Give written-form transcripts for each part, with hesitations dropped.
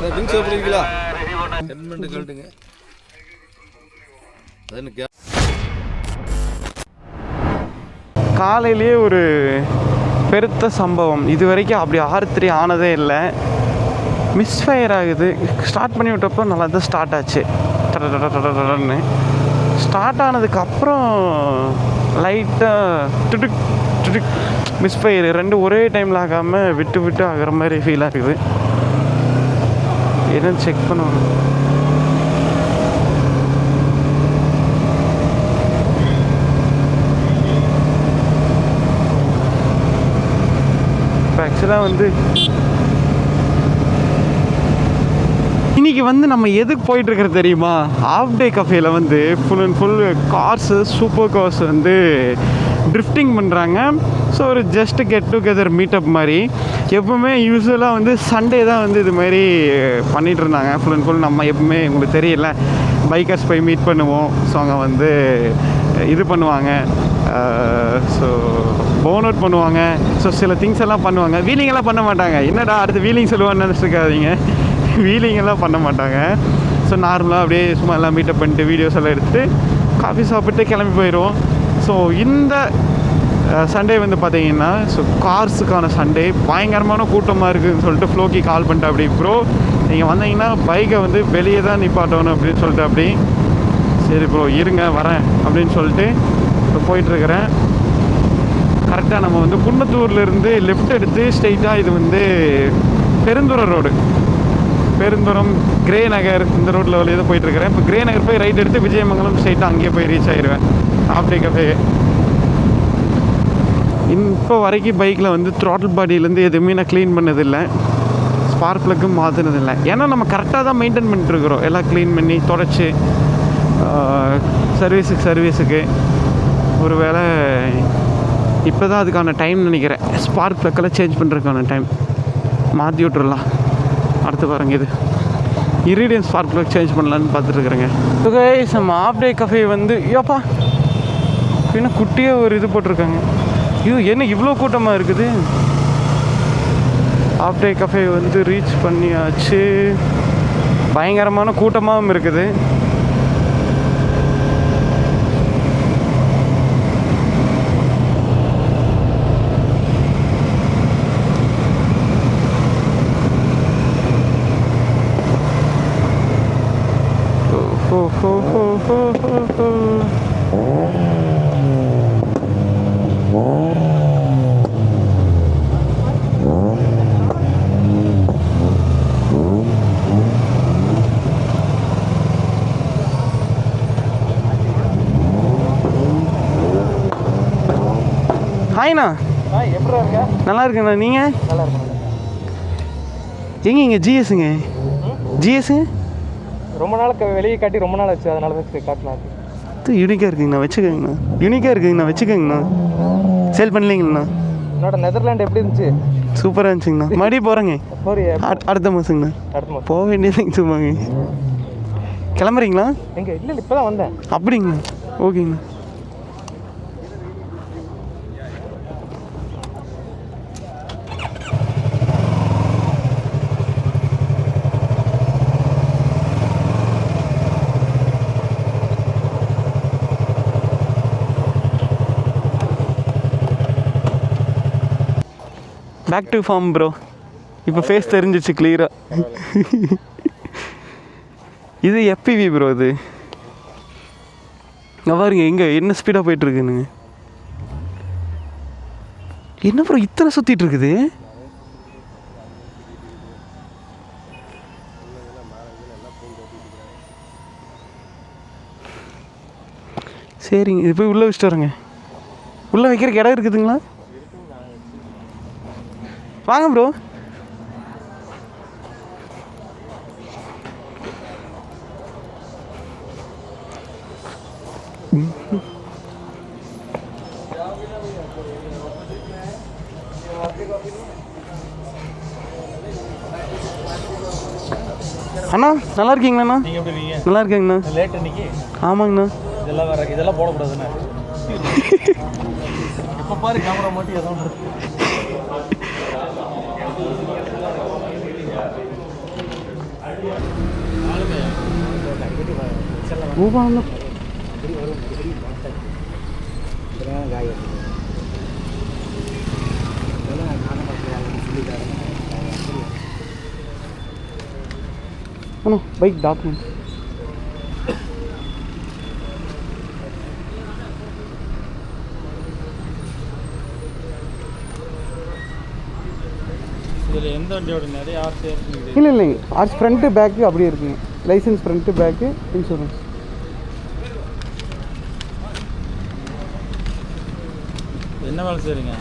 Drinks எப்படி இருக்கீங்களா? Helmet கழட்டுங்க. காலையிலேயே ஒரு பெருத்த சம்பவம். இது வரைக்கும் அப்படி ஆர்த்திரி ஆனதே இல்லை. மிஸ்ஃபயர் ஆகுது. ஸ்டார்ட் பண்ணி விட்டப்போ நல்லா தான் ஸ்டார்ட் ஆச்சு. டன்னு ஸ்டார்ட் ஆனதுக்கப்புறம் லைட்டாக டுடுக் டுடுக் மிஸ்ஃபயர் ரெண்டு ஒரே டைமில் ஆகாமல் விட்டு விட்டு ஆகிற மாதிரி ஃபீல் ஆகுது. என்னன்னு செக் பண்ணுவாங்க. இப்போ ஆக்சுவலாக வந்து இன்றைக்கி வந்து நம்ம எதுக்கு போயிட்டுருக்கிறது தெரியுமா? ஆஃப் டே கஃபேல வந்து full and full cars super cars வந்து ட்ரிஃப்டிங் பண்ணுறாங்க. ஸோ ஒரு ஜஸ்ட் கெட் டுகெதர் மீட்டப் மாதிரி. எப்போவுமே யூஸ்வலாக வந்து சண்டே தான் வந்து இது மாதிரி பண்ணிகிட்டு இருந்தாங்க. ஃபுல் அண்ட் ஃபுல் நம்ம எப்பவுமே உங்களுக்கு தெரியல பைக்கர்ஸ் போய் மீட் பண்ணுவோம். ஸோ அங்கே வந்து இது பண்ணுவாங்க, ஸோ போன் அவுட் பண்ணுவாங்க. ஸோ சில திங்ஸ் எல்லாம் பண்ணுவாங்க. வீலிங் எல்லாம் பண்ண மாட்டாங்க. என்னடா அடுத்து வீலிங் சொல்லுவான்னு நினச்சிருக்காதீங்க. வீலிங் எல்லாம் பண்ண மாட்டாங்க. ஸோ நார்மலாக அப்படியே சும்மா எல்லாம் மீட்டப் பண்ணிட்டு வீடியோஸ் எல்லாம் எடுத்துகிட்டு காஃபி சாப்பிட்டு கிளம்பி போயிடுவோம். ஸோ இந்த சண்டே வந்து பார்த்தீங்கன்னா ஸோ கார்ஸுக்கான சண்டே பயங்கரமான கூட்டமாக இருக்குதுன்னு சொல்லிட்டு ஃப்ளோக்கி கால் பண்ணிட்டு அப்படி ப்ரோ நீங்கள் வந்தீங்கன்னா பைக்கை வந்து வெளியே தான் நிப்பாட்டணும் அப்படின்னு சொல்லிட்டு அப்படி சரி ப்ரோ இருங்க வரேன் அப்படின்னு சொல்லிட்டு இப்போ போயிட்டுருக்கிறேன். கரெக்டாக நம்ம வந்து குன்னத்தூர்லேருந்து லெஃப்ட் எடுத்து ஸ்ட்ரெயிட்டாக இது வந்து பெருந்துறை ரோடு, பெருந்துறம் கிரே நகர் இந்த ரோட்டில் வழியாக தான் போயிட்டுருக்கிறேன். இப்போ கிரே நகர் போய் ரைட் எடுத்து விஜயமங்கலம் ஸ்ட்ரெயிட்டாக அங்கேயே போய் ரீச் ஆயிடுவேன் ஆஃப்டே கஃபே. இப்போ வரைக்கும் பைக்கில் வந்து த்ராட்டில் பாடியிலேருந்து எதுவுமே நான் க்ளீன் பண்ணதில்லை, ஸ்பார்க் ப்ளக்கும் மாற்றினதில்லை. ஏன்னா நம்ம கரெக்டாக தான் மெயின்டைன் பண்ணிட்டுருக்குறோம். எல்லாம் க்ளீன் பண்ணி தொடச்சி சர்வீஸுக்கு ஒரு வேளை இப்போ தான் அதுக்கான டைம் நினைக்கிறேன். ஸ்பார்க் ப்ளக்கெல்லாம் சேஞ்ச் பண்ணுறதுக்கான டைம் மாற்றி விட்றலாம். அடுத்து பாருங்க இது இரிடியன் ஸ்பார்க் ப்ளக் சேஞ்ச் பண்ணலான்னு பார்த்துட்ருக்குறேங்க. நம்ம ஆஃப் டே கஃபே வந்து யோப்பா இன்னும் குட்டியாக ஒரு இது போட்டிருக்காங்க. இது என்ன இவ்வளோ கூட்டமாக இருக்குது? ஆஃப் டே கஃபே வந்து ரீச் பண்ணியாச்சு. பயங்கரமான கூட்டமாகவும் இருக்குது. ஹாய்ண்ணா, எப்படி இருக்க? நல்லா இருக்குண்ணா. நீங்கள்? நல்லா இருக்கு. இங்கே ஜிஎஸ்ஸுங்க. ஜிஎஸ்ஸுங்க ரொம்ப நாளுக்கு வெளியே காட்டி ரொம்ப நாள் ஆச்சு, அதனால தான் காட்டினாரு. இது யூனிக்காக இருக்குங்கண்ணா, வச்சுக்கோங்கண்ணா. யூனிக்காக இருக்குங்கண்ணா, வச்சுக்கோங்கண்ணா. சேல் பண்ணலீங்கண்ணா. என்னோட நெதர்லாண்ட் எப்படி இருந்துச்சு? சூப்பராக இருந்துச்சுங்கண்ணா. மறுபடியும் போகிறேங்க. அடுத்த மாதங்கண்ணா. போக வேண்டியதுங்க. சும்மாங்க கிளம்புறீங்களா? எங்கே? இல்லை இப்போ தான் வந்தேன். அப்படிங்கண்ணா, ஓகேங்கண்ணா. Back to form bro. இப்போ ஃபேஸ் தெரிஞ்சிச்சு கிளியராக. இது எஃப்பிவி ப்ரோ. இது இங்கே பாருங்க எங்கே என்ன ஸ்பீடாக போயிட்டுருக்குன்னு. என்ன ப்ரோ இத்தனை சுற்றிட்டு இருக்குது? சரிங்க, இது போய் உள்ளே வச்சுட்டு வரேங்க. உள்ளே வைக்கிறக்கு இடம் இருக்குதுங்களா? வாங்க ப்ரோ. அண்ணா நல்லா இருக்கீங்களாண்ணா? நீங்கள் எப்படி இருக்கீங்க? நல்லா இருக்கேங்கண்ணா. லேட் இன்னைக்கு? ஆமாங்கண்ணா. இதெல்லாம் போடக்கூடாதுண்ணா. இப்போ பாரு கேமரா மாட்டி எதுவும் பூபாலம் பைக் டாக்குமெண்ட் இதில் எந்த வண்டியோட நிறைய ஆர்சி இருக்குது? இல்லை இல்லைங்க, ஆர்ச் ஃப்ரண்ட்டு பேக்கு அப்படியே இருக்குங்க. Licence front back insurance. என்ன வேலை செய்கிறீங்க?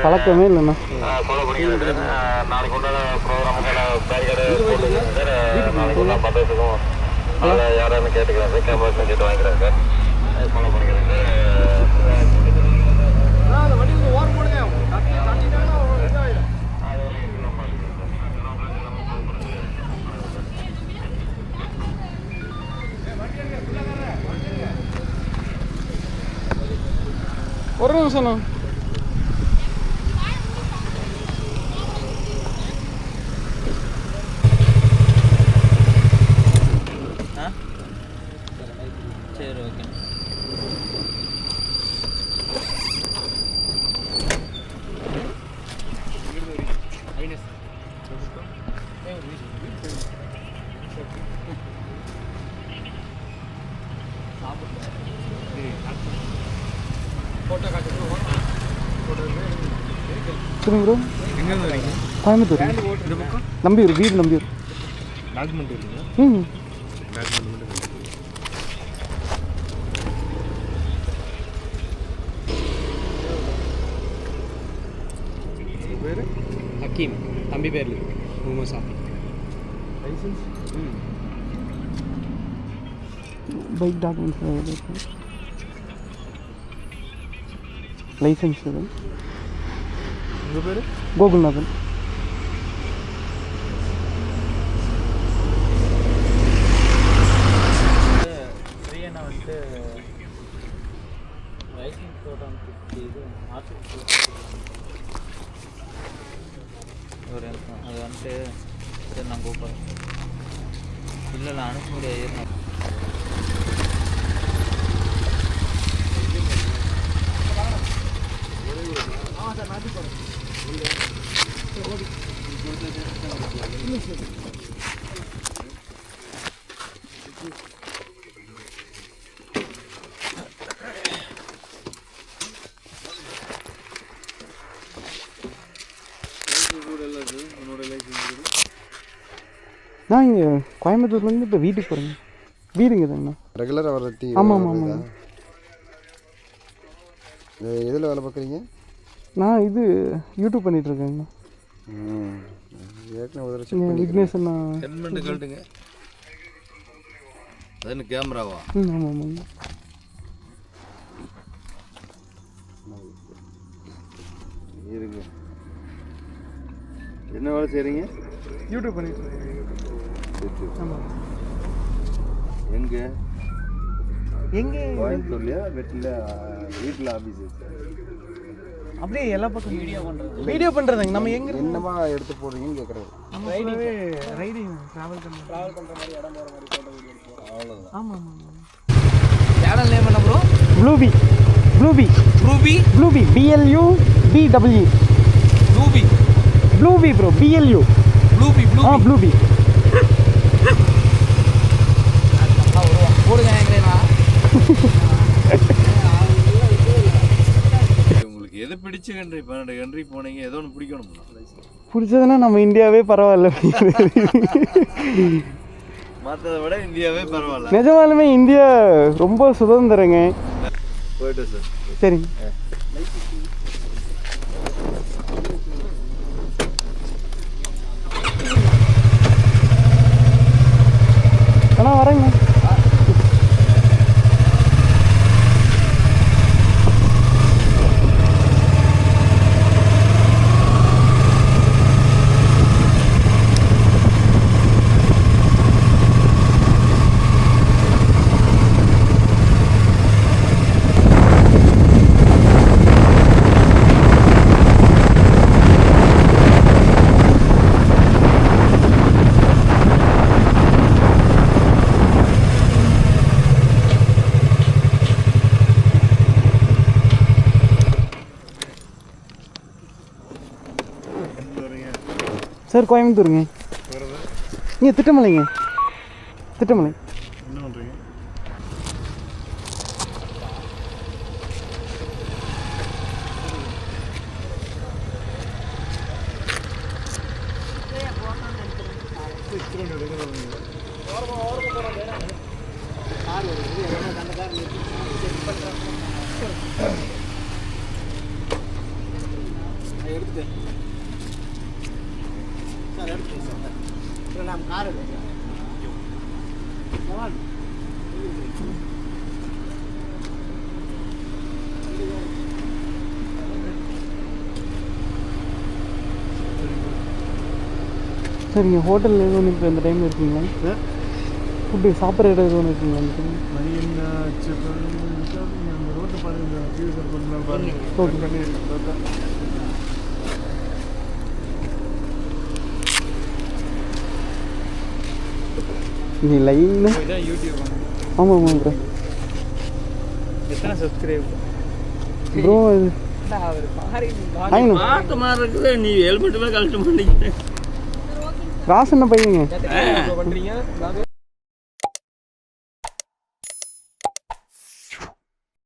பழக்கமே இல்லைண்ணா. யாராவது கேட்டுக்கிறாங்க, கேமரா கேட்டு வாங்கிக்கிறாங்க. ஒரு நிமிஷம்ண்ணா. சரி, ஓகே. சொல்லுங்க ப்ரோ. எங்கேருந்து வரீங்க? கோயம்புத்தூர். இந்த பக்கம் நம்பியூர், வீடு நம்பியூர். டாக்குமெண்ட் இருக்குங்க. ம் டாக்குமெண்ட் மட்டும் பேர் ஹக்கீம், தம்பி பேரில் Mohammed Safi. Licence? Bike documents licence இது. உங்கள் பேர்? கோகுல்நாதன். ஃப்ரீயான வந்துட்டு லைசன்ஸ் ஃபோட்டோ இது ஆர்சி ஒரு நிமிஷம், அது வந்துட்டு சரி நான் கூப்பிட்றேன். இல்லை அனுப்ப முடியாது. நான் இங்கே கோயம்புத்தூர்லேருந்து இப்போ வீட்டுக்கு போகிறேங்க. வீடுங்க தாங்கண்ணா. ரெகுலராக வரட்டி? ஆமாம் ஆமாம் ஆமாம். எதில் வேலை பார்க்குறீங்க? நான் இது யூடியூப் பண்ணிகிட்ருக்கேங்கண்ணா. ஏற்கனவே விக்னேஷ் அண்ணா. ஹெல்மெட்டு கழட்டுங்க. அது என்ன கேமராவா? ஆமாம் ஆமாங்க. இருங்க. என்ன வேலை செய்கிறீங்க? யூடியூப் பண்ணிகிட்ருக்கேன். ஆமாம். எங்கே? எங்கே? கோயம்புத்தூர்லையா வீட்டில்? வீட்டில் ஆஃபீஸு? அப்படியே எல்லா பக்கம் வீடியோ பண்ணுறதுங்க. நம்ம எங்கே என்னமா எடுத்து போடுறீங்கன்னு கேட்குறாரு. ரைடிங் ட்ராவல் பண்ணுற மாதிரி இடம் போகிற மாதிரி ஃபோட்டோ வீடியோ எடுப்போம். அவ்வளோதான். ஆமாம் ஆமாம். சேனல் நேம் என்ன ப்ரோ? ப்ளூபி. ப்ளூபி. ப்ளூபி. ப்ளூபி. BLUBW. ப்ளூபி. ப்ளூபி ப்ரோ. BLU. ப்ளூபி. ஆ ப்ளூபி. போடுங்க நினைக்கிறேன்னா. உங்களுக்கு எது பிடிச்ச கண்ட்ரி? 12 கண்ட்ரி போனீங்க, ஏதோ ஒன்று பிடிக்கணும். பிடிச்சதுன்னா நம்ம இந்தியாவே பரவாயில்ல. மற்றதை விட இந்தியாவே பரவாயில்ல. நிஜமாலுமே இந்தியா ரொம்ப சுதந்திரங்க. போயிட்டு சார். சரிங்க. அண்ணா வரேங்க. சார் கோயம்புத்தூருங்க. இங்கே திட்டமலைங்க. திட்டமலை. என்ன பண்ணுறீங்க? சார் இங்கே ஹோட்டலில் எதுவும் இப்போ இந்த டைமில் இருக்கீங்களா? ஃபுட்டு சாப்பிட்ற இடம் எதுவும் இருக்குங்களா இந்த டைம்? மணி என்ன ஆச்சு? அந்த ரோட்டை பாருங்க, ஃபியூசர் பண்ணலாம் பாருங்க. நீ லைனில் இதான் யூடியூப். ஆமாம் ஆமாம் ப்ரோ. எத்தனை சப்ஸ்கிரைப் ப்ரோ இது அவர் பாரு ஆயினும் பார்த்த மாதிரி இருக்குது. நீ ஹெல்மெட்டுமே கழட்ட மாட்டேங்கிறேன். ராசன்ன பையங்க. பண்றீங்க